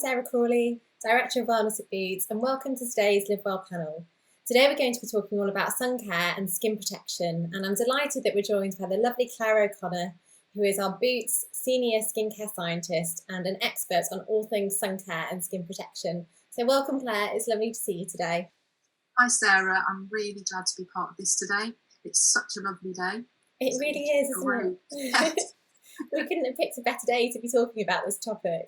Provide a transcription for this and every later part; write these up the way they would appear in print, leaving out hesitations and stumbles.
Sarah Crawley, Director of Wellness at Boots, and welcome to today's Live Well panel. Today we're going to be talking all about sun care and skin protection, and I'm delighted that we're joined by the lovely Claire O'Connor, who is our Boots Senior Skincare Scientist and an expert on all things sun care and skin protection. So welcome, Claire. It's lovely to see you today. Hi, Sarah. I'm really glad to be part of this today. It's such a lovely day. It really is, isn't it? We couldn't have picked a better day to be talking about this topic.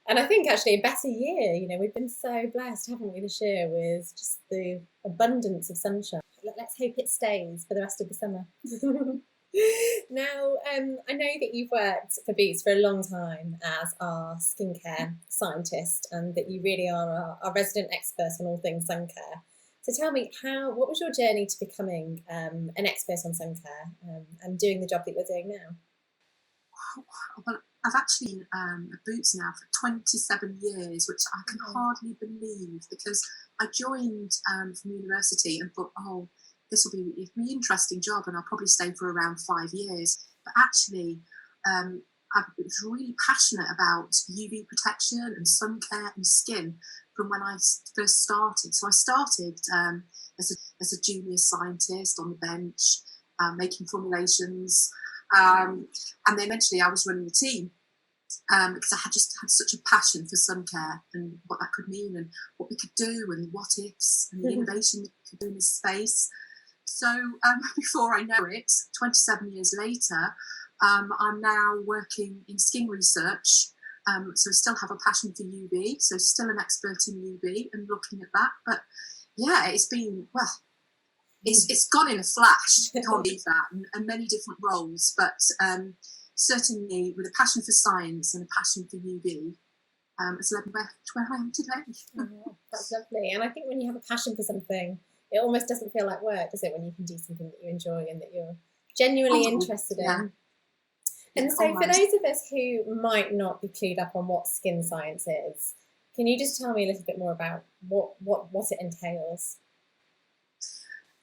And I think actually a better year. You know, we've been so blessed, haven't we, this year with just the abundance of sunshine. Let's hope it stays for the rest of the summer. Now, I know that you've worked for Boots for a long time as our skincare scientist, and that you really are our resident expert on all things sun care. So tell me, what was your journey to becoming an expert on sun care and doing the job that you're doing now? Well, I've actually been at Boots now for 27 years, which I can hardly believe, because I joined from university and thought, oh, this will be a really interesting job and I'll probably stay for around 5 years. But actually, I was really passionate about UV protection and sun care and skin from when I first started. So I started as a junior scientist on the bench, making formulations. And then eventually I was running the team because I had such a passion for sun care and what that could mean and what we could do and what ifs and the innovation that we could do in this space. So before I know it, 27 years later, I'm now working in skin research. So I still have a passion for UV, so still an expert in UV and looking at that. But yeah, it's been, well, it's gone in a flash, I can't believe that, and many different roles, but certainly with a passion for science and a passion for UV, has led me to where I am today. Oh, that's lovely. And I think when you have a passion for something, it almost doesn't feel like work, does it, when you can do something that you enjoy and that you're genuinely interested in? And so for those of us who might not be clued up on what skin science is, can you just tell me a little bit more about what it entails?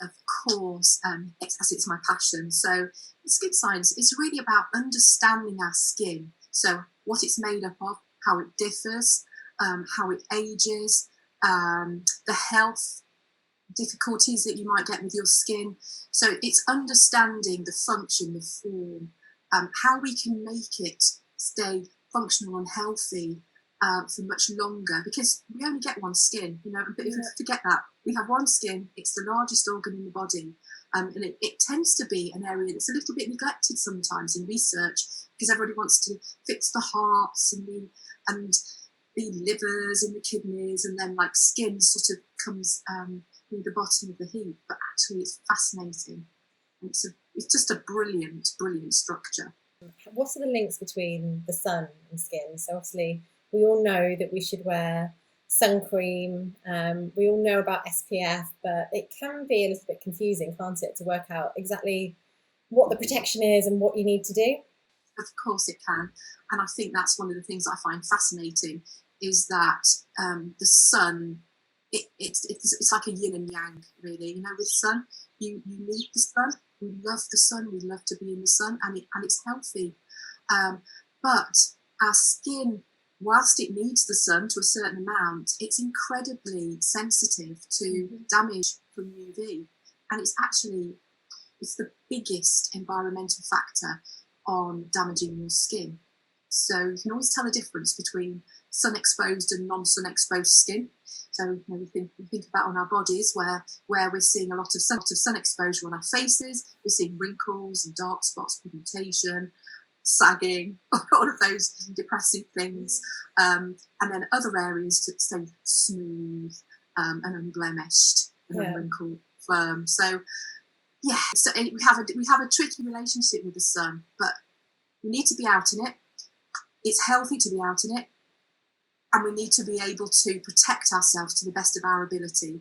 Of course, as it's my passion. So skin science is really about understanding our skin. So what it's made up of, how it differs, how it ages, the health difficulties that you might get with your skin. So it's understanding the function, the form, how we can make it stay functional and healthy for much longer, because we only get one skin, you know. But if you forget that, we have one skin, it's the largest organ in the body, and it tends to be an area that's a little bit neglected sometimes in research, because everybody wants to fix the hearts and the livers and the kidneys, and then like skin sort of comes near the bottom of the heap. But actually it's fascinating, and it's just a brilliant structure. What are the links between the sun and skin? So obviously we all know that we should wear sun cream. We all know about SPF, but it can be a little bit confusing, can't it, to work out exactly what the protection is and what you need to do? Of course it can. And I think that's one of the things I find fascinating, is that the sun, it's like a yin and yang, really. You know, with sun, you need the sun. We love the sun. We love to be in the sun, and it's healthy. But our skin, whilst it needs the sun to a certain amount, it's incredibly sensitive to damage from UV, and it's the biggest environmental factor on damaging your skin. So you can always tell a difference between sun exposed and non-sun exposed skin. So you know, we think about on our bodies where we're seeing a lot of sun exposure on our faces. We're seeing wrinkles and dark spots, pigmentation, sagging, all of those depressive things, and then other areas to stay smooth and unblemished and unwrinkled, firm. So yeah, so we have a tricky relationship with the sun, but we need to be out in it. It's healthy to be out in it, and we need to be able to protect ourselves to the best of our ability.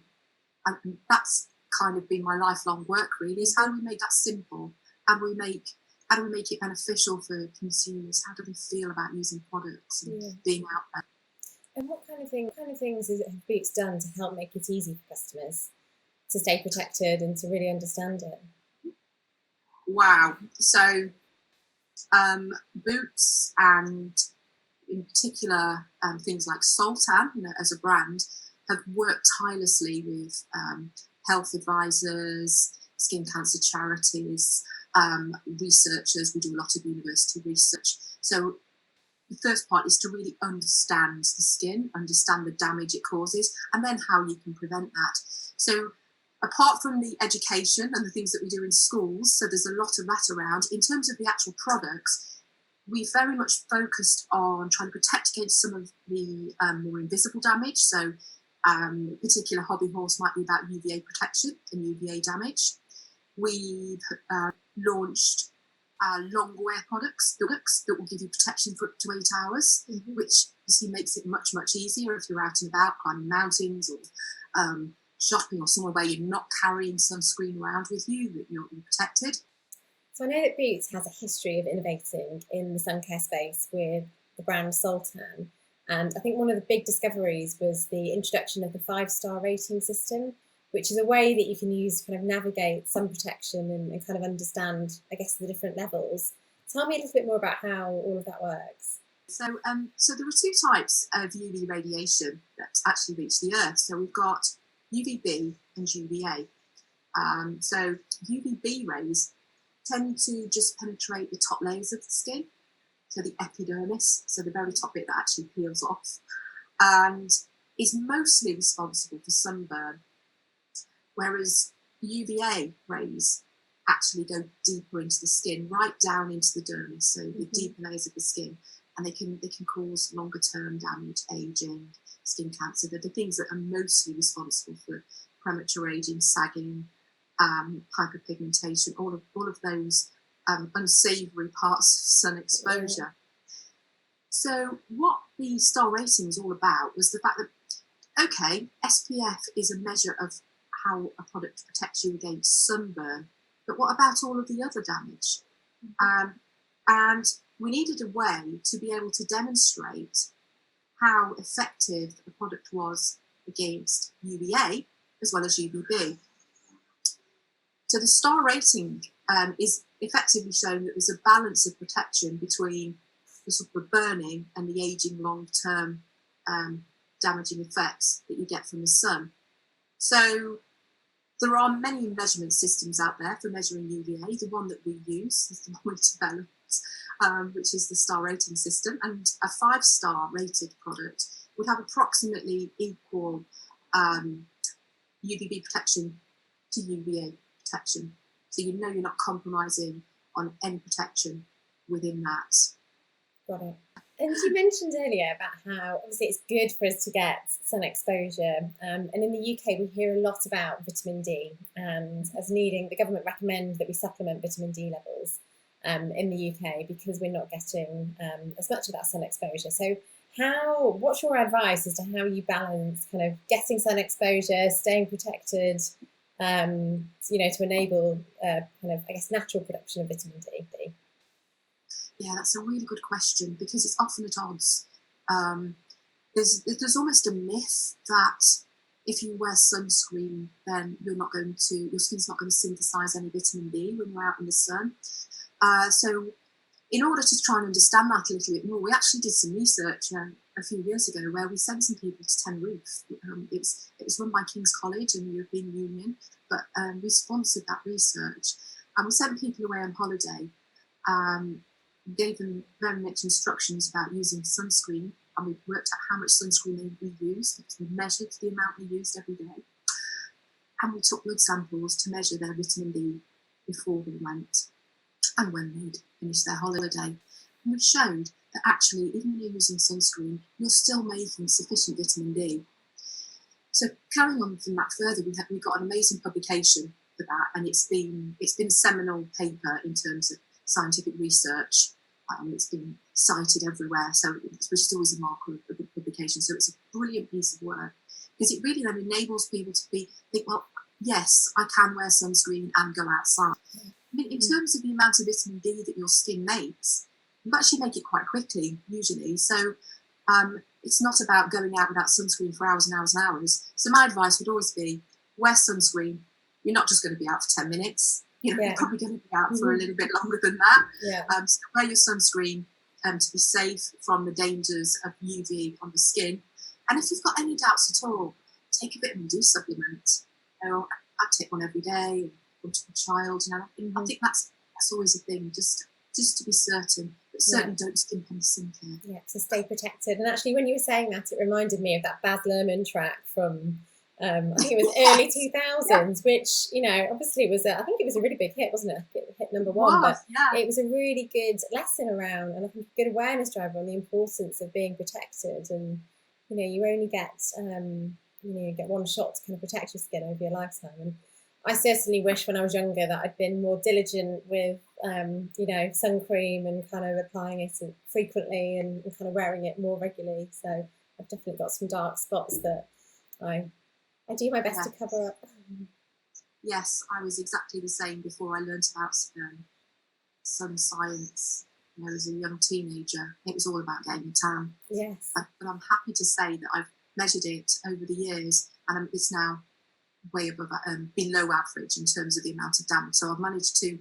And that's kind of been my lifelong work, really, is how do we make that simple? How do we make it beneficial for consumers? How do we feel about using products and being out there? And what kind of things have Boots done to help make it easy for customers to stay protected and to really understand it? Wow. So Boots and in particular, things like Soltan, as a brand, have worked tirelessly with health advisors, skin cancer charities, researchers. We do a lot of university research. So the first part is to really understand the skin, understand the damage it causes, and then how you can prevent that. So apart from the education and the things that we do in schools, so there's a lot of that around, in terms of the actual products, we very much focused on trying to protect against some of the more invisible damage. So particular hobby horse might be about UVA protection and UVA damage. We've launched long wear products that will give you protection for up to 8 hours, which obviously makes it much, much easier if you're out and about climbing mountains or shopping or somewhere where you're not carrying sunscreen around with you, that you're protected. So I know that Boots has a history of innovating in the sun care space with the brand Soltan. And I think one of the big discoveries was the introduction of the 5-star rating system, which is a way that you can use to kind of navigate sun protection and kind of understand, I guess, the different levels. Tell me a little bit more about how all of that works. So there are 2 types of UV radiation that actually reach the Earth. So we've got UVB and UVA. So UVB rays tend to just penetrate the top layers of the skin, so the epidermis, so the very top bit that actually peels off, and is mostly responsible for sunburn, whereas UVA rays actually go deeper into the skin, right down into the dermis, so the deeper layers of the skin, and they can cause longer term damage, aging, skin cancer. They're the things that are mostly responsible for premature aging, sagging, hyperpigmentation, all of those unsavoury parts of sun exposure. So what the star rating was all about was the fact that, okay, SPF is a measure of how a product protects you against sunburn, but what about all of the other damage? And we needed a way to be able to demonstrate how effective the product was against UVA as well as UVB. So the star rating is effectively showing that there's a balance of protection between the sort of burning and the aging long-term damaging effects that you get from the sun. So there are many measurement systems out there for measuring UVA. The one that we use is the one we developed, which is the star rating system. And a 5-star rated product would have approximately equal UVB protection to UVA protection. So you know you're not compromising on any protection within that. Got it. And you mentioned earlier about how obviously it's good for us to get sun exposure. And in the UK, we hear a lot about vitamin D, and as needing, the government recommend that we supplement vitamin D levels in the UK because we're not getting as much of that sun exposure. So what's your advice as to how you balance kind of getting sun exposure, staying protected, to enable kind of, I guess, natural production of vitamin D? Yeah, that's a really good question because it's often at odds. There's almost a myth that if you wear sunscreen, then your skin's not going to synthesize any vitamin D when you're out in the sun. So in order to try and understand that a little bit more, we actually did some research a few years ago where we sent some people to Tenerife. It was run by King's College and the European Union, but we sponsored that research. And we sent people away on holiday, gave them very much instructions about using sunscreen, and we worked out how much sunscreen they used because we measured the amount they used every day. And we took blood samples to measure their vitamin D before they went and when they'd finished their holiday. And we showed that actually, even when you're using sunscreen, you're still making sufficient vitamin D. So carrying on from that further, we got an amazing publication for that, and it's been a seminal paper in terms of scientific research. It's been cited everywhere, which is always a marker of a good publication. So it's a brilliant piece of work because it really then enables people to think, well, yes, I can wear sunscreen and go outside. I mean, in terms of the amount of vitamin D that your skin makes, you actually make it quite quickly, usually. So it's not about going out without sunscreen for hours and hours and hours. So my advice would always be, wear sunscreen. You're not just going to be out for 10 minutes. You're probably going to be out for a little bit longer than that. Yeah. So wear your sunscreen. to be safe from the dangers of UV on the skin. And if you've got any doubts at all, take a vitamin D supplement. I take one every day. To the child, I think that's always a thing, just to be certain, but certainly don't skimp on the skincare. Yeah, to stay protected. And actually, when you were saying that, it reminded me of that Baz Luhrmann track from I think it was early 2000s, which obviously was I think it was a really big hit, wasn't it? It hit number one, but it was a really good lesson around, and I think a good awareness driver on the importance of being protected. And you only get get one shot to kind of protect your skin over your lifetime. And I certainly wish when I was younger that I'd been more diligent with, sun cream and kind of applying it frequently and kind of wearing it more regularly. So I've definitely got some dark spots that I do my best to cover up. Yes, I was exactly the same before I learned about sun science. As a young teenager, it was all about getting a tan. Yes. But I'm happy to say that I've measured it over the years, and it's now way above below average in terms of the amount of damage. So I've managed to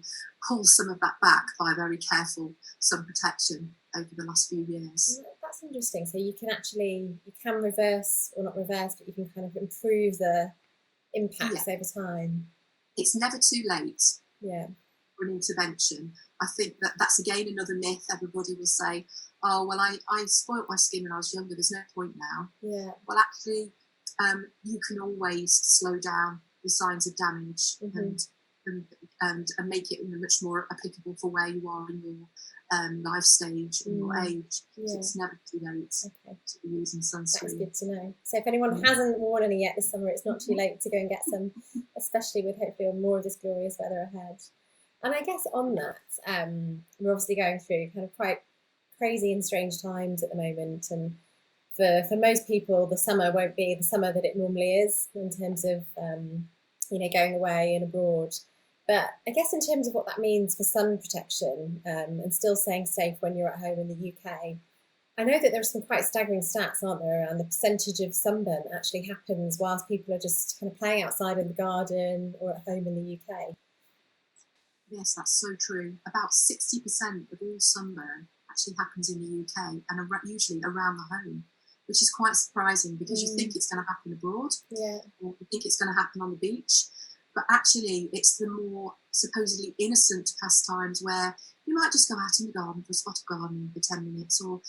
pull some of that back by very careful sun protection over the last few years. That's interesting. So you can reverse, or not reverse, but you can kind of improve the impacts over time. It's never too late for an intervention. I think that's again another myth. Everybody will say, oh, well, I spoilt my skin when I was younger, there's no point now. Yeah. Well, actually, you can always slow down the signs of damage and make it much more applicable for where you are in your life stage and your age. So it's never too late to be using sunscreen. That's good to know. So if anyone hasn't worn any yet this summer, it's not too late to go and get some, especially with hopefully more of this glorious weather ahead. And I guess on that, we're obviously going through kind of quite crazy and strange times at the moment, and for most people, the summer won't be the summer that it normally is in terms of, going away and abroad. But I guess in terms of what that means for sun protection and still staying safe when you're at home in the UK, I know that there are some quite staggering stats, aren't there, around the percentage of sunburn that actually happens whilst people are just kind of playing outside in the garden or at home in the UK. Yes, that's so true. About 60% of all sunburn actually happens in the UK and usually around the home, which is quite surprising because you think it's going to happen abroad, or you think it's going to happen on the beach, but actually it's the more supposedly innocent pastimes where you might just go out in the garden for a spot of gardening for 10 minutes, or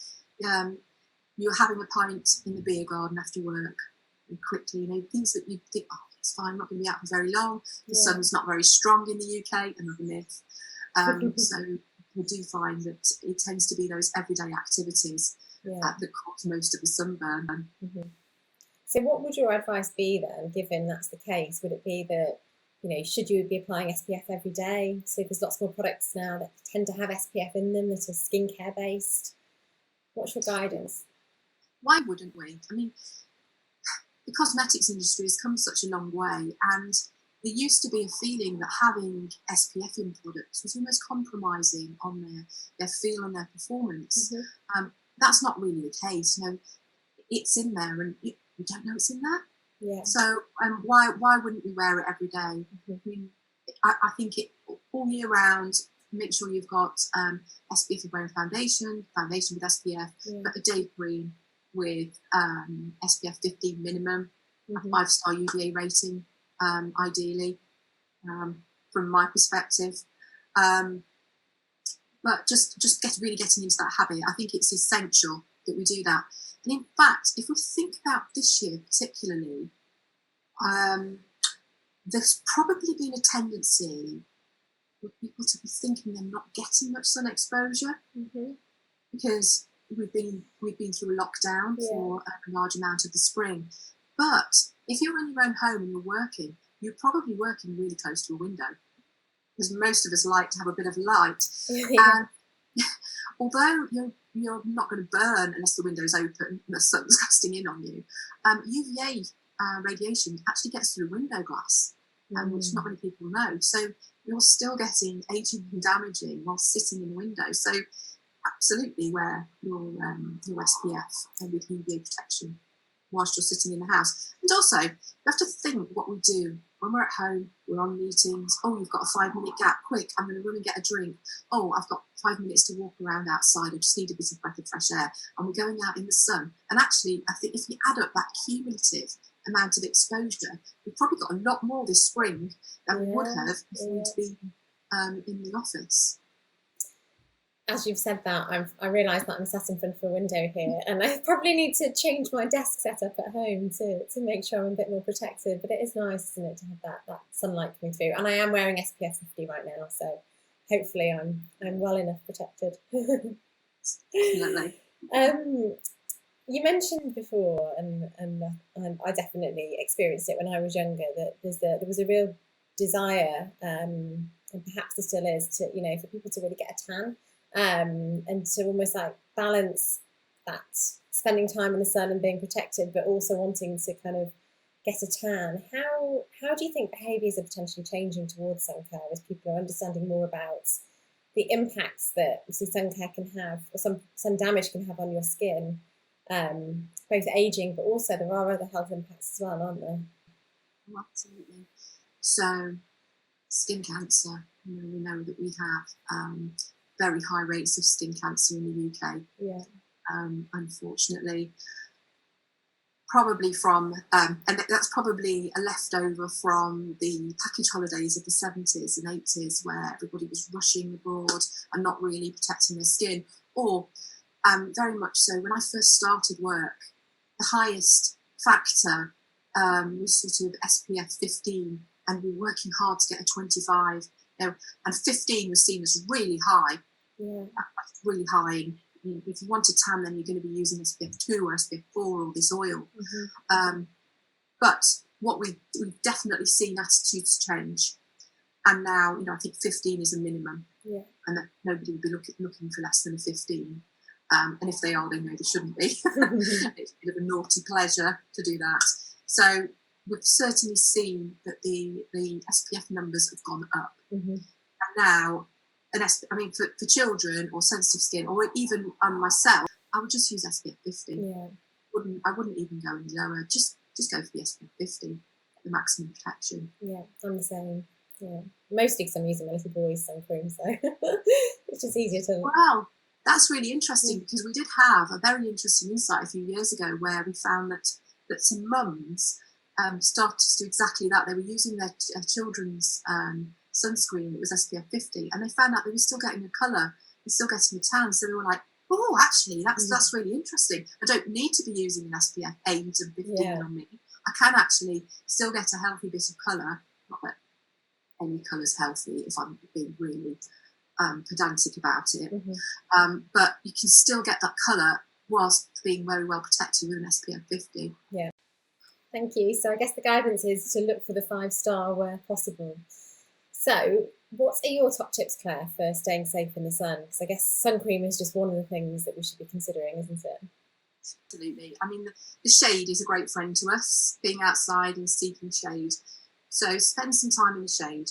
you're having a pint in the beer garden after work and quickly, things that you think, oh, it's fine, I'm not going to be out for very long, the sun's not very strong in the UK, another myth. So we do find that it tends to be those everyday activities that cause most of the sunburn. So what would your advice be then, given that's the case? Would it be that, should you be applying SPF every day? So there's lots more products now that tend to have SPF in them that are skincare based. What's your guidance? Why wouldn't we? I mean, the cosmetics industry has come such a long way, and there used to be a feeling that having SPF in products was almost compromising on their feel and their performance. That's not really the case. It's in there, and we don't know it's in there. Yeah. So why wouldn't we wear it every day? I mean, I think it all year round. Make sure you've got SPF wearing foundation with SPF, but a day cream with SPF 15 minimum, a 5-star UVA rating, ideally, from my perspective. But just really getting into that habit, I think it's essential that we do that. And in fact, if we think about this year particularly, there's probably been a tendency for people to be thinking they're not getting much sun exposure because we've been through a lockdown for a large amount of the spring. But if you're in your own home and you're working, you're probably working really close to a window, because most of us like to have a bit of light. And although you're not going to burn unless the window's open and the sun's casting in on you, UVA radiation actually gets through window glass, which not many people know. So you're still getting aging and damaging while sitting in the window. So absolutely wear your SPF with UVA protection whilst you're sitting in the house. And also, you have to think what we do when we're at home, we're on meetings. Oh, you've got a 5-minute gap. Quick, I'm going to run and get a drink. Oh, I've got 5 minutes to walk around outside. I just need a bit of breath of fresh air. And we're going out in the sun. And actually, I think if you add up that cumulative amount of exposure, we've probably got a lot more this spring than we would have if we'd been in the office. As you've said that, I realise that I'm sat in front of a window here, and I probably need to change my desk setup at home to make sure I'm a bit more protected. But it is nice, isn't it, to have that sunlight coming through? And I am wearing SPF 50 right now, so hopefully I'm well enough protected. Definitely. You mentioned before, and I definitely experienced it when I was younger, that there was a real desire, and perhaps there still is, to for people to really get a tan. And to almost like balance that spending time in the sun and being protected, but also wanting to kind of get a tan. How do you think behaviours are potentially changing towards sun care as people are understanding more about the impacts that sun care can have, or sun damage can have on your skin, both aging, but also there are other health impacts as well, aren't there? Oh, absolutely. So skin cancer, we know that we have very high rates of skin cancer in the UK. Yeah. Unfortunately, probably from, and that's probably a leftover from the package holidays of the 70s and 80s, where everybody was rushing abroad and not really protecting their skin. Or very much so, when I first started work, the highest factor was sort of SPF 15, and we were working hard to get a 25. And 15 was seen as really high. Yeah. That's really high. If you want a tan, then you're going to be using SPF 2 or SPF 4 or this oil. Mm-hmm. But what we've definitely seen attitudes change. And now, I think 15 is a minimum. Yeah. And that nobody would be looking for less than a 15. And if they are, they know they shouldn't be. It's a bit of a naughty pleasure to do that. So we've certainly seen that the SPF numbers have gone up. Mm-hmm. And now, for children or sensitive skin, or even myself, I would just use SPF 50. Yeah. I wouldn't even go any lower. Just go for the SPF 50, the maximum protection. Yeah, I'm the same. Yeah, mostly because I'm using my little boy's sun cream, so it's just easier to. Wow, that's really interesting, because we did have a very interesting insight a few years ago where we found that some mums started to do exactly that. They were using their children's sunscreen that was SPF 50, and they found out they were still getting a colour, they're still getting a tan. So they were like, oh, actually, that's really interesting. I don't need to be using an SPF 8 and 15 on me. I can actually still get a healthy bit of colour. Not that any colour's healthy, if I'm being really pedantic about it. Mm-hmm. But you can still get that colour whilst being very well protected with an SPF 50. Yeah. Thank you. So I guess the guidance is to look for the 5-star where possible. So what are your top tips, Claire, for staying safe in the sun? Because I guess sun cream is just one of the things that we should be considering, isn't it? Absolutely. I mean, the shade is a great friend to us, being outside and seeking shade. So spend some time in the shade.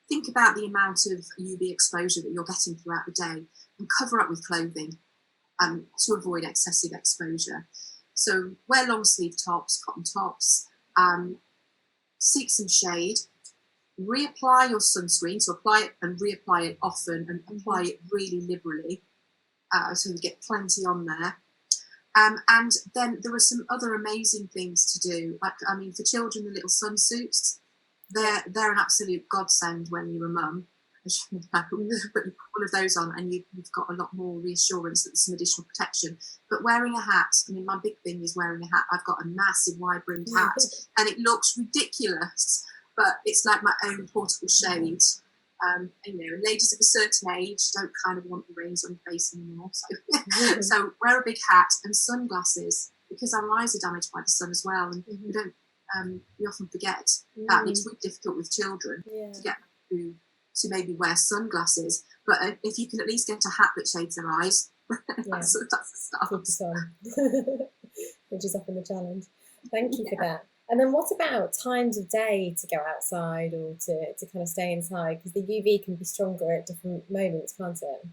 Think about the amount of UV exposure that you're getting throughout the day, and cover up with clothing to avoid excessive exposure. So wear long sleeve tops, cotton tops, seek some shade, reapply your sunscreen, so apply it and reapply it often, and apply it really liberally, so you get plenty on there. And then there are some other amazing things to do. For children, the little sun suits, they're an absolute godsend when you're a mum. But you put all of those on, and you've got a lot more reassurance that there's some additional protection. But wearing a hat, my big thing is wearing a hat. I've got a massive wide-brimmed hat, and it looks ridiculous, but it's like my own portable shade. Ladies of a certain age don't kind of want the rays on your face anymore. So wear a big hat and sunglasses, because our eyes are damaged by the sun as well, and we don't. We often forget that. It's really difficult with children to get to maybe wear sunglasses, but if you can at least get a hat that shades their eyes, that's the start. Keep it on, which is often the challenge. Thank you for that. And then what about times of day to go outside, or to kind of stay inside? Because the UV can be stronger at different moments, can't it?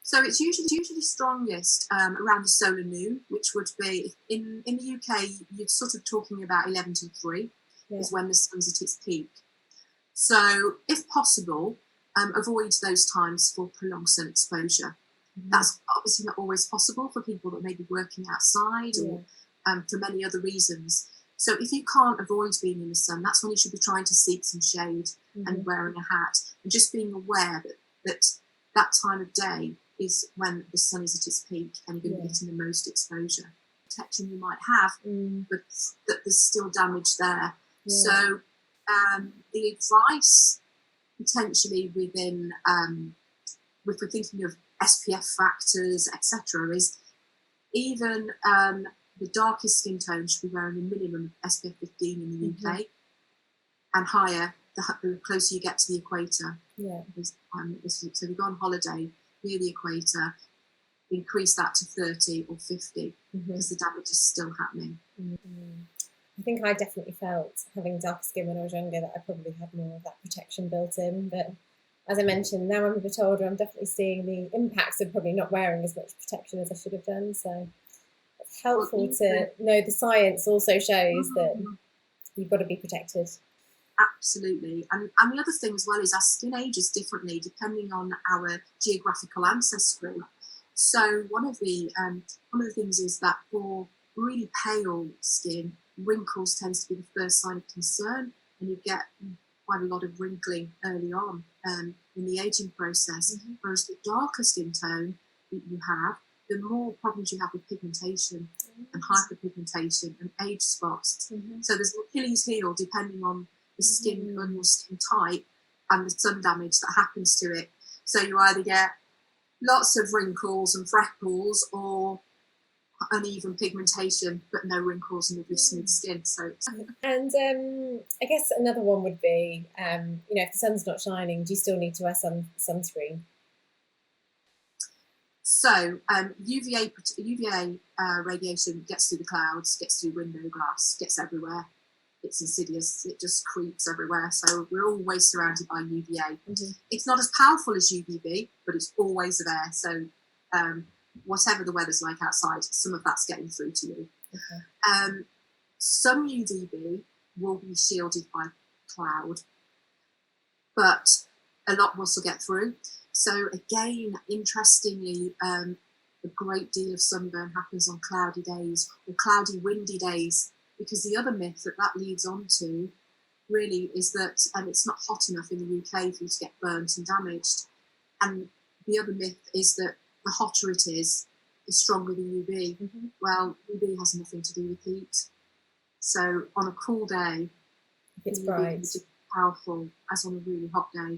So it's usually strongest around the solar noon, which would be, in the UK, you're sort of talking about 11 till 3. is when the sun's at its peak. So if possible, avoid those times for prolonged sun exposure. That's obviously not always possible for people that may be working outside or for many other reasons. So if you can't avoid being in the sun, that's when you should be trying to seek some shade and wearing a hat, and just being aware that time of day is when the sun is at its peak and you're going to be getting the most exposure. Protection you might have, but that there's still damage there. So the advice potentially within, if we're thinking of SPF factors, etc., is even the darkest skin tone should be wearing a minimum of SPF 15 in the UK, and higher the closer you get to the equator. So if you go on holiday near the equator, increase that to 30 or 50 because the damage is still happening. I think I definitely felt, having dark skin when I was younger, that I probably had more of that protection built in. But as I mentioned, now I'm a bit older, I'm definitely seeing the impacts of probably not wearing as much protection as I should have done. So it's helpful to know the science also shows that you've got to be protected. Absolutely. And the other thing as well is our skin ages differently depending on our geographical ancestry. So one of the things is that for really pale skin, wrinkles tends to be the first sign of concern, and you get quite a lot of wrinkling early on in the aging process. Whereas the darker skin tone that you have, the more problems you have with pigmentation and hyperpigmentation and age spots. So there's an Achilles heel depending on the skin and your skin type and the sun damage that happens to it. So you either get lots of wrinkles and freckles or uneven pigmentation but no wrinkles and really smooth skin. So and I guess another one would be if the sun's not shining, do you still need to wear sunscreen? So UVA radiation gets through the clouds, gets through window glass, gets everywhere. It's insidious, it just creeps everywhere. So we're always surrounded by UVA. It's not as powerful as UVB, but it's always there. So whatever the weather's like outside, some of that's getting through to you. Some UVB will be shielded by cloud, but a lot will still get through. So again, interestingly, a great deal of sunburn happens on cloudy days or cloudy, windy days, because the other myth that leads on to really is that it's not hot enough in the UK for you to get burnt and damaged. And the other myth is that the hotter it is, the stronger the UV. Well, UV has nothing to do with heat. So on a cool day, it's UV bright, is just powerful as on a really hot day.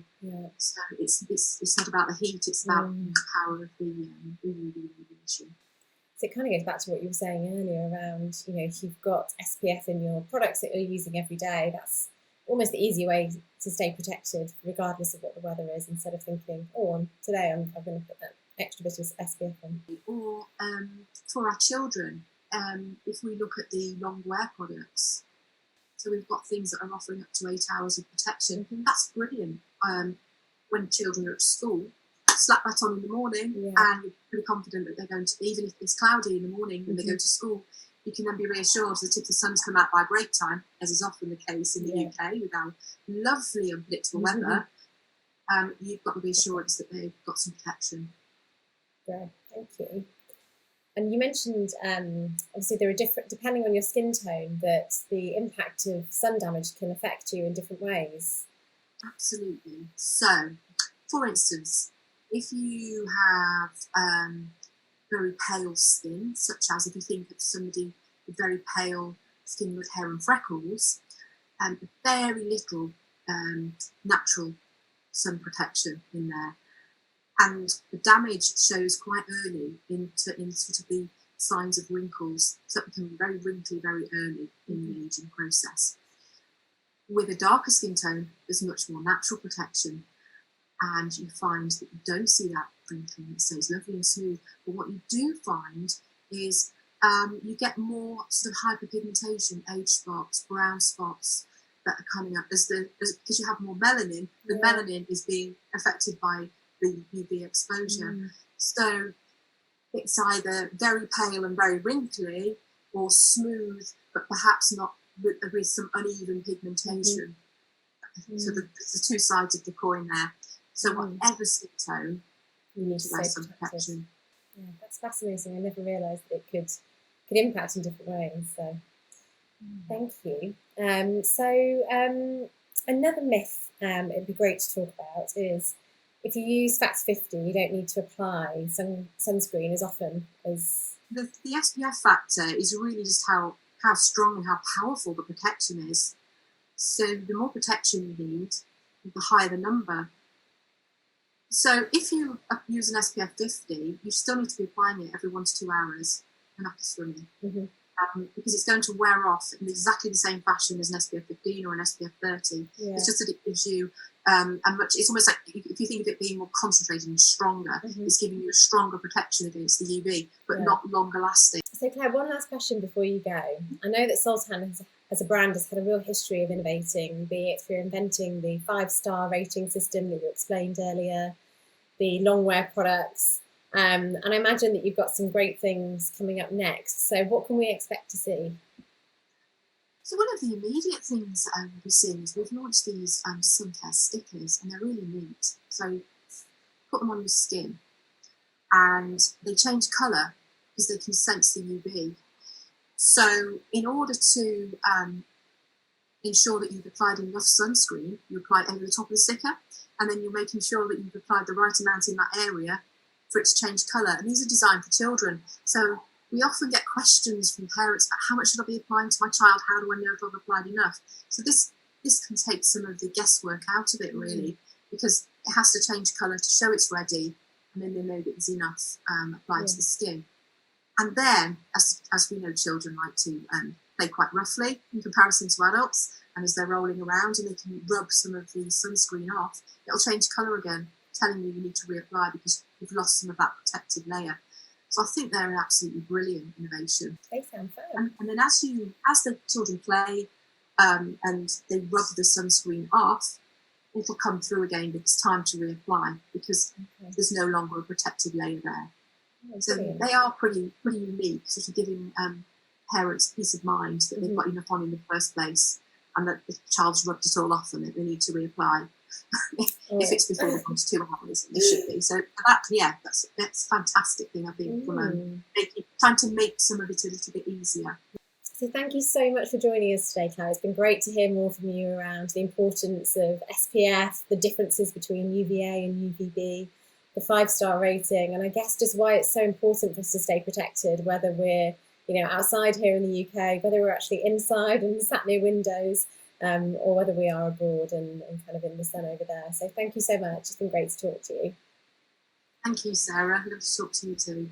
So it's not about the heat; it's about the power of the UV radiation. So it kind of goes back to what you were saying earlier around, if you've got SPF in your products that you're using every day, that's almost the easier way to stay protected, regardless of what the weather is, instead of thinking, today I'm going to put that extra bit of SPF on. Or for our children, if we look at the long wear products, so we've got things that are offering up to 8 hours of protection. That's brilliant. When children are at school, slap that on in the morning and you're pretty confident that they're going to, even if it's cloudy in the morning when they go to school, you can then be reassured that if the sun's come out by break time, as is often the case in the UK with our lovely unpredictable weather, you've got the reassurance that they've got some protection. Yeah, thank you. And you mentioned, obviously there are different, depending on your skin tone, that the impact of sun damage can affect you in different ways. Absolutely. So, for instance, if you have very pale skin, such as if you think of somebody with very pale skin with hair and freckles, very little natural sun protection in there. And the damage shows quite early in sort of the signs of wrinkles. So it becoming very wrinkly very early in the aging process. With a darker skin tone, there's much more natural protection. And you find that you don't see that wrinkling, it stays lovely and smooth. But what you do find is you get more sort of hyperpigmentation, age spots, brown spots that are coming up because you have more melanin. The melanin is being affected by the UV exposure. So it's either very pale and very wrinkly or smooth, but perhaps not with some uneven pigmentation. So there's the two sides of the coin there. So whatever skin tone, you need to wear sun protection. Yeah, that's fascinating. I never realised that it could impact in different ways. So thank you. Another myth it'd be great to talk about is if you use Factor 50, you don't need to apply sunscreen as often as... The SPF factor is really just how strong and how powerful the protection is. So the more protection you need, the higher the number. So if you use an SPF 50, you still need to be applying it every 1 to 2 hours and after swimming. Because it's going to wear off in exactly the same fashion as an SPF 15 or an SPF 30. Yeah. It's just that it gives you it's almost like if you think of it being more concentrated and stronger, it's giving you a stronger protection against the UV, but not longer lasting. So Claire, one last question before you go. I know that Sultan as a brand has had a real history of innovating, be it through inventing the 5-star rating system that you explained earlier, the long wear products, and I imagine that you've got some great things coming up next. So what can we expect to see? So one of the immediate things we're seeing is we've launched these sun care stickers, and they're really neat. So put them on your skin, and they change colour because they can sense the UV. So in order to ensure that you've applied enough sunscreen, you apply it over the top of the sticker, and then you're making sure that you've applied the right amount in that area for it to change colour. And these are designed for children. So we often get questions from parents about how much should I be applying to my child? How do I know if I've applied enough? So this can take some of the guesswork out of it, really, because it has to change colour to show it's ready, and then they know that there's enough applied to the skin. And then, as we know, children like to play quite roughly in comparison to adults, and as they're rolling around and they can rub some of the sunscreen off, it'll change colour again, telling you need to reapply because you've lost some of that protective layer. So I think they're an absolutely brilliant innovation. They sound fun. And then as the children play and they rub the sunscreen off, it'll come through again, but it's time to reapply because there's no longer a protective layer there. So they are pretty unique, sort of giving parents peace of mind that they've got enough on in the first place, and that the child's rubbed it all off and that they need to reapply. If it's before they come to 2 hours, it should be. So that's a fantastic thing, I think, from trying to make some of it a little bit easier. So thank you so much for joining us today, Claire. It's been great to hear more from you around the importance of SPF, the differences between UVA and UVB, the 5-star rating, and I guess just why it's so important for us to stay protected, whether we're outside here in the UK, whether we're actually inside and sat near windows, or whether we are abroad and kind of in the sun over there. So thank you so much. It's been great to talk to you. Thank you, Sarah. Love to talk to you too.